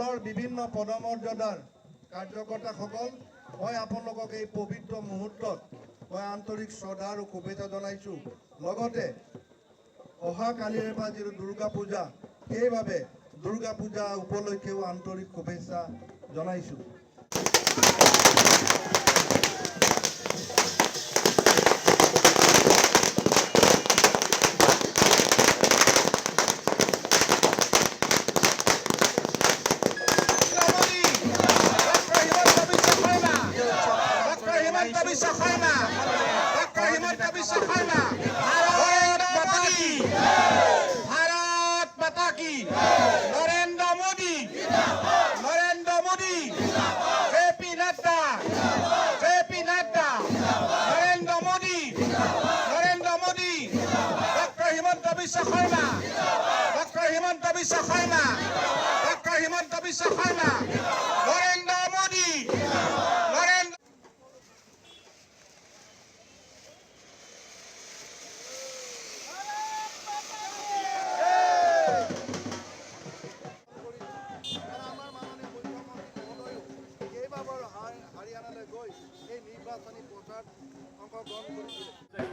দলৰ বিভিন্ন পদমৰ্যাদাৰ কাৰ্যকৰ্তাসকল, মই আপোনালোকক এই পবিত্ৰ মুহূৰ্তত মই আন্তৰিক শ্ৰদ্ধা আৰু শুভেচ্ছা জনাইছোঁ। লগতে অহা কালিৰ পৰা যিটো দুৰ্গা পূজা, সেইবাবে দুৰ্গা পূজা উপলক্ষেও আন্তৰিক শুভেচ্ছা জনাইছোঁ। नरेंद्र मोदी जेपी नड्डा नरेंद्र मोदी डॉक्टर हिमंत बिश्व शर्मा नरेंद्र मोदी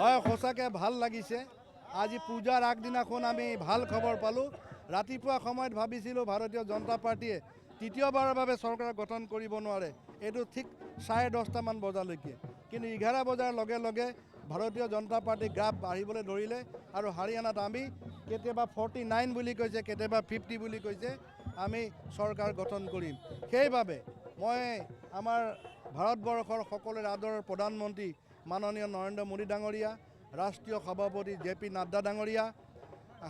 হয়, সঁচাকৈ ভাল লাগিছে। আজি পূজাৰ আগদিনাখন আমি ভাল খবৰ পালোঁ। ৰাতিপুৱা সময়ত ভাবিছিলোঁ ভাৰতীয় জনতা পাৰ্টীয়ে তৃতীয়বাৰৰ বাবে চৰকাৰ গঠন কৰিব নোৱাৰে, এইটো ঠিক 10:30মান বজালৈকে। কিন্তু 11 বজাৰ লগে লগে ভাৰতীয় জনতা পাৰ্টী গ্ৰাফ বাঢ়িবলৈ ধৰিলে আৰু হাৰিয়ানাত আমি কেতিয়াবা 49 বুলি কৈছে, কেতিয়াবা 50 বুলি কৈছে, আমি চৰকাৰ গঠন কৰিম। সেইবাবে মই আমাৰ ভাৰতবৰ্ষৰ সকলোৰে আদৰৰ প্ৰধানমন্ত্ৰী মাননীয় নৰেন্দ্ৰ মোদী ডাঙৰীয়া, ৰাষ্ট্ৰীয় সভাপতি জেপি নাড্ডা ডাঙৰীয়া,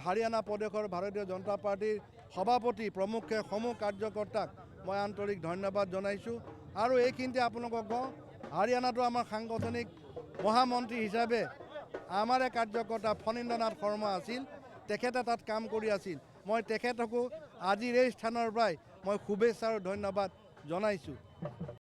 হাৰিয়ানা প্ৰদেশৰ ভাৰতীয় জনতা পাৰ্টীৰ সভাপতি প্ৰমুখ্যে সমূহ কাৰ্যকৰ্তাক মই আন্তৰিক ধন্যবাদ জনাইছোঁ। আৰু এইখিনিতে আপোনালোকক কওঁ, হাৰিয়ানাটো আমাৰ সাংগঠনিক মহামন্ত্ৰী হিচাপে আমাৰে কাৰ্যকৰ্তা ফণীন্দ্ৰ নাথ শৰ্মা আছিল, তেখেতে তাত কাম কৰি আছিল। মই তেখেতকো আজিৰ এই স্থানৰ পৰাই মই শুভেচ্ছা আৰু ধন্যবাদ জনাইছোঁ।